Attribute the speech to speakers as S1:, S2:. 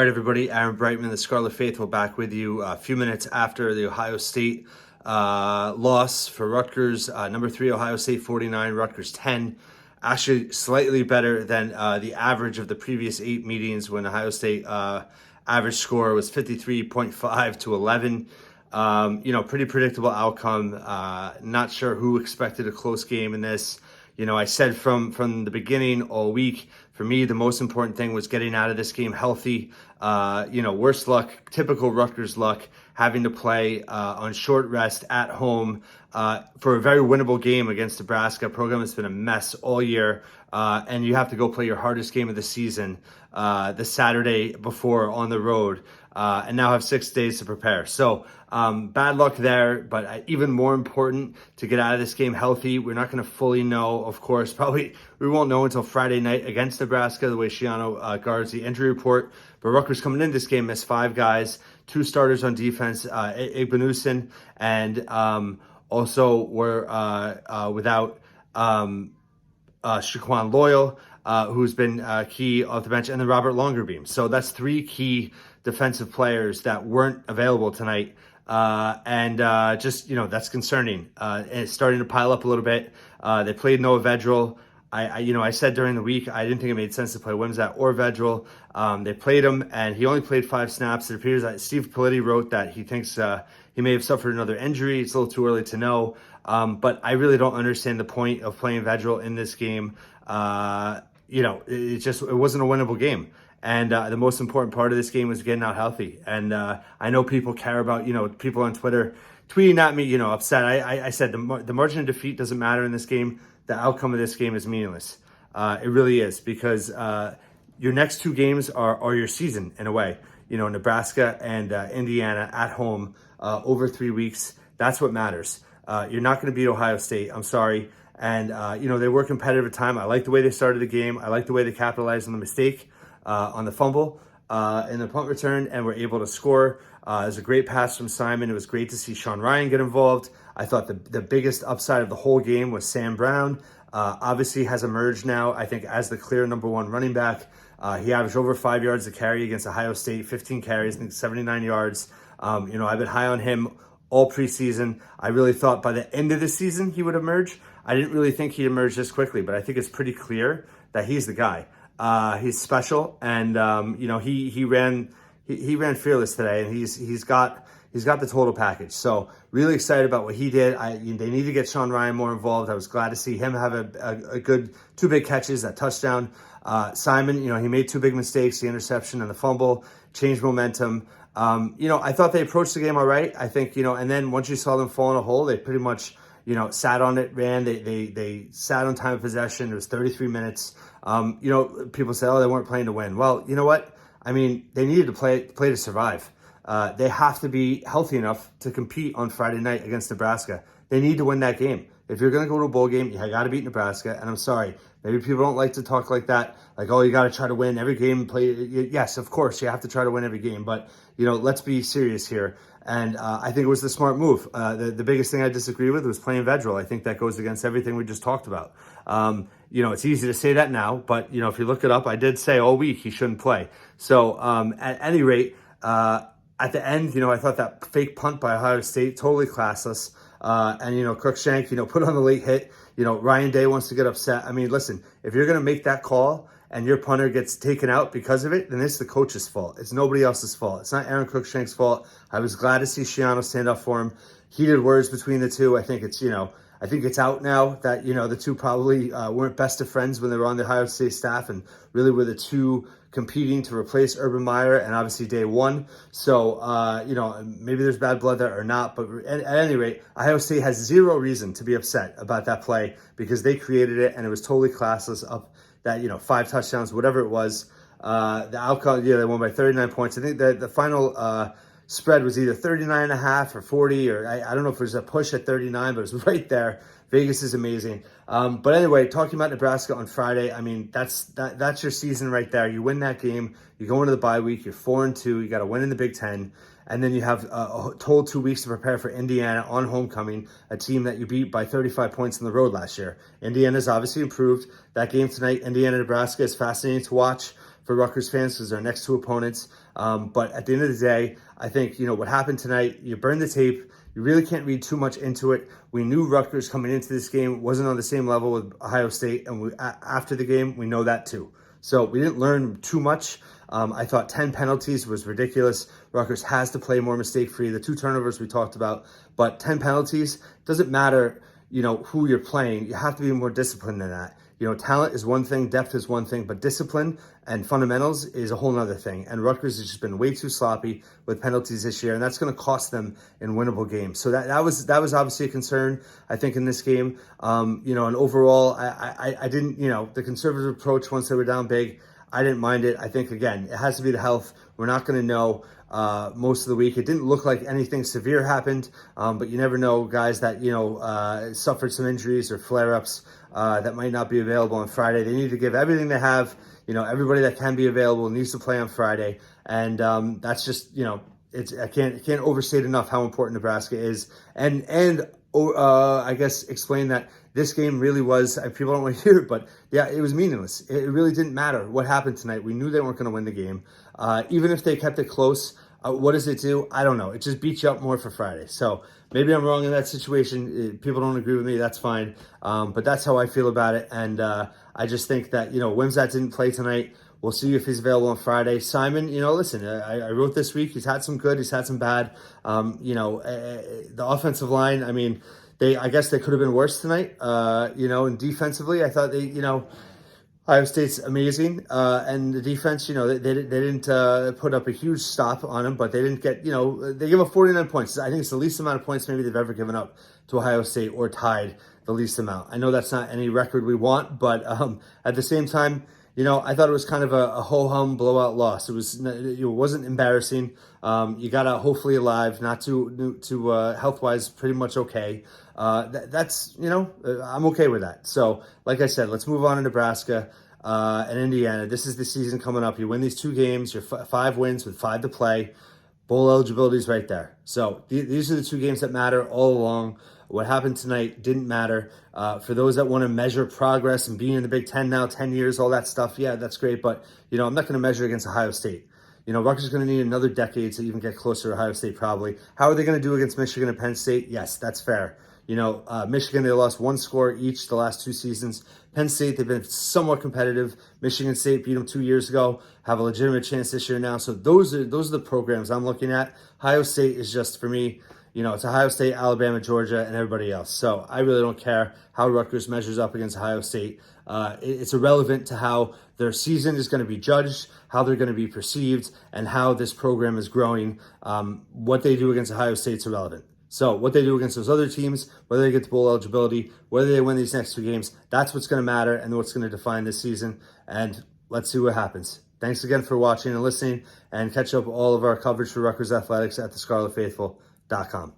S1: All right, everybody, Aaron Breitman, the Scarlet Faithful, back with you a few minutes after the Ohio State loss for Rutgers. Number 3, Ohio State 49, Rutgers 10. Actually, slightly better than the average of the previous 8 meetings when Ohio State average score was 53.5 to 11. Pretty predictable outcome. Not sure who expected a close game in this. I said from the beginning all week, for me, the most important thing was getting out of this game healthy. Worst luck, typical Rutgers luck, having to play on short rest at home for a very winnable game against Nebraska. Program has been a mess all year, and you have to go play your hardest game of the season the Saturday before on the road, and now have 6 days to prepare. So bad luck there, but even more important to get out of this game healthy. We're not going to fully know, of course, probably we won't know until Friday night against Nebraska, the way Schiano guards the injury report. But Rutgers coming into this game missed 5 guys, 2 starters on defense, Igbenusin, and also were without Shaquan Loyal, who's been key off the bench, and then Robert Longerbeam. So that's 3 key defensive players that weren't available tonight. That's concerning. It's starting to pile up a little bit. They played Noah Vedral. I said during the week, I didn't think it made sense to play Wimsatt or Vedral. They played him, and he only played 5 snaps. It appears that Steve Politi wrote that he thinks he may have suffered another injury. It's a little too early to know. But I really don't understand the point of playing Vedral in this game. It wasn't a winnable game. And the most important part of this game was getting out healthy. And I know people care about, people on Twitter tweeting at me, upset. I said the margin of defeat doesn't matter in this game. The outcome of this game is meaningless. It really is, because your next 2 games are your season in a way. Nebraska and Indiana at home over 3 weeks. That's what matters. You're not going to beat Ohio State. I'm sorry. And, they were competitive at time. I like the way they started the game. I like the way they capitalized on the mistake, on the fumble, in the punt return, and were able to score. It was a great pass from Simon. It was great to see Sean Ryan get involved. I thought the biggest upside of the whole game was Sam Brown. Obviously has emerged now, I think, as the clear number 1 running back. He averaged over 5 yards a carry against Ohio State, 15 carries, I think 79 yards. I've been high on him all preseason. I really thought by the end of the season he would emerge. I didn't really think he'd emerge this quickly, but I think it's pretty clear that he's the guy. He's special, and he ran fearless today, and he's got the total package. So really excited about what he did. They need to get Sean Ryan more involved. I was glad to see him have a good 2 big catches, that touchdown. Simon, he made 2 big mistakes, the interception and the fumble, changed momentum. I thought they approached the game all right. I think, and then once you saw them fall in a hole, they pretty much, sat on it, ran. They sat on time of possession. It was 33 minutes. People say, they weren't playing to win. Well, you know what? I mean, they needed to play to survive. They have to be healthy enough to compete on Friday night against Nebraska. They need to win that game. If you're going to go to a bowl game, you got to beat Nebraska. And I'm sorry, maybe people don't like to talk like that. Like, you got to try to win every game. Yes, of course, you have to try to win every game. But, let's be serious here. And I think it was the smart move. The biggest thing I disagree with was playing Vedral. I think that goes against everything we just talked about. It's easy to say that now. But, if you look it up, I did say all week he shouldn't play. So at any rate, at the end, I thought that fake punt by Ohio State, totally classless. Crookshank, put on the late hit. Ryan Day wants to get upset. I mean, listen, if you're going to make that call and your punter gets taken out because of it, then it's the coach's fault. It's nobody else's fault. It's not Aaron Crookshank's fault. I was glad to see Schiano stand up for him. Heated words between the two. I think it's out now that, the two probably weren't best of friends when they were on the Ohio State staff, and really were the two competing to replace Urban Meyer and obviously Day 1. So, maybe there's bad blood there or not. But at any rate, Ohio State has 0 reason to be upset about that play, because they created it and it was totally classless. Up that, 5 touchdowns, whatever it was. The outcome, they won by 39 points. I think that the final spread was either 39.5 or 40, or I don't know if it was a push at 39, but it was right there. Vegas is amazing. But anyway, talking about Nebraska on Friday, I mean, that's your season right there. You win that game, you go into the bye week, you're 4-2, you got to win in the Big Ten, and then you have a total 2 weeks to prepare for Indiana on homecoming, a team that you beat by 35 points on the road last year. Indiana's obviously improved. That game tonight, Indiana-Nebraska, is fascinating to watch. for Rutgers fans because they're next two opponents. But at the end of the day, I think, what happened tonight, you burn the tape. You really can't read too much into it. We knew Rutgers coming into this game wasn't on the same level with Ohio State, and after the game, we know that too. So we didn't learn too much. I thought 10 penalties was ridiculous. Rutgers has to play more mistake-free. The 2 turnovers we talked about, but 10 penalties, doesn't matter, who you're playing. You have to be more disciplined than that. Talent is one thing, depth is one thing, but discipline and fundamentals is a whole nother thing. And Rutgers has just been way too sloppy with penalties this year, and that's going to cost them in winnable games. So that was obviously a concern, I think, in this game. And overall, I didn't, the conservative approach once they were down big, I didn't mind it. I think, again, it has to be the health. We're not going to know most of the week. It didn't look like anything severe happened, but you never know, guys that, suffered some injuries or flare-ups that might not be available on Friday. They need to give everything they have. Everybody that can be available needs to play on Friday. And that's just, I can't overstate enough how important Nebraska is. And I guess explain that this game really was, people don't want to hear it, but yeah, it was meaningless. It really didn't matter what happened tonight. We knew they weren't going to win the game. Even if they kept it close, what does it do? I don't know. It just beats you up more for Friday. So maybe I'm wrong in that situation. People don't agree with me. That's fine. But that's how I feel about it. And I just think that, Wimsatt didn't play tonight. We'll see if he's available on Friday. Simon, listen, I wrote this week. He's had some good. He's had some bad. The offensive line, I guess they could have been worse tonight, and defensively, I thought Ohio State's amazing, and the defense, they didn't put up a huge stop on them, but they didn't get, they give up 49 points. I think it's the least amount of points maybe they've ever given up to Ohio State or tied the least amount. I know that's not any record we want, but at the same time, I thought it was kind of a ho-hum blowout loss. It wasn't embarrassing. You got out hopefully alive, not too health-wise, pretty much okay. That's, I'm okay with that. So, like I said, let's move on to Nebraska and Indiana. This is the season coming up. You win these 2 games. You're 5 wins with 5 to play. Bowl eligibility is right there. So these are the 2 games that matter all along. What happened tonight didn't matter. For those that want to measure progress and being in the Big Ten now, 10 years, all that stuff, yeah, that's great. But, I'm not going to measure against Ohio State. Rutgers is going to need another decade to even get closer to Ohio State probably. How are they going to do against Michigan and Penn State? Yes, that's fair. Michigan, they lost 1 score each the last 2 seasons. Penn State, they've been somewhat competitive. Michigan State beat them 2 years ago, have a legitimate chance this year now. So those are the programs I'm looking at. Ohio State is just, for me, it's Ohio State, Alabama, Georgia, and everybody else. So I really don't care how Rutgers measures up against Ohio State. It's irrelevant to how their season is going to be judged, how they're going to be perceived, and how this program is growing. What they do against Ohio State's irrelevant. So what they do against those other teams, whether they get to bowl eligibility, whether they win these next 2 games, that's what's going to matter and what's going to define this season. And let's see what happens. Thanks again for watching and listening, and catch up all of our coverage for Rutgers Athletics at thescarletfaithful.com.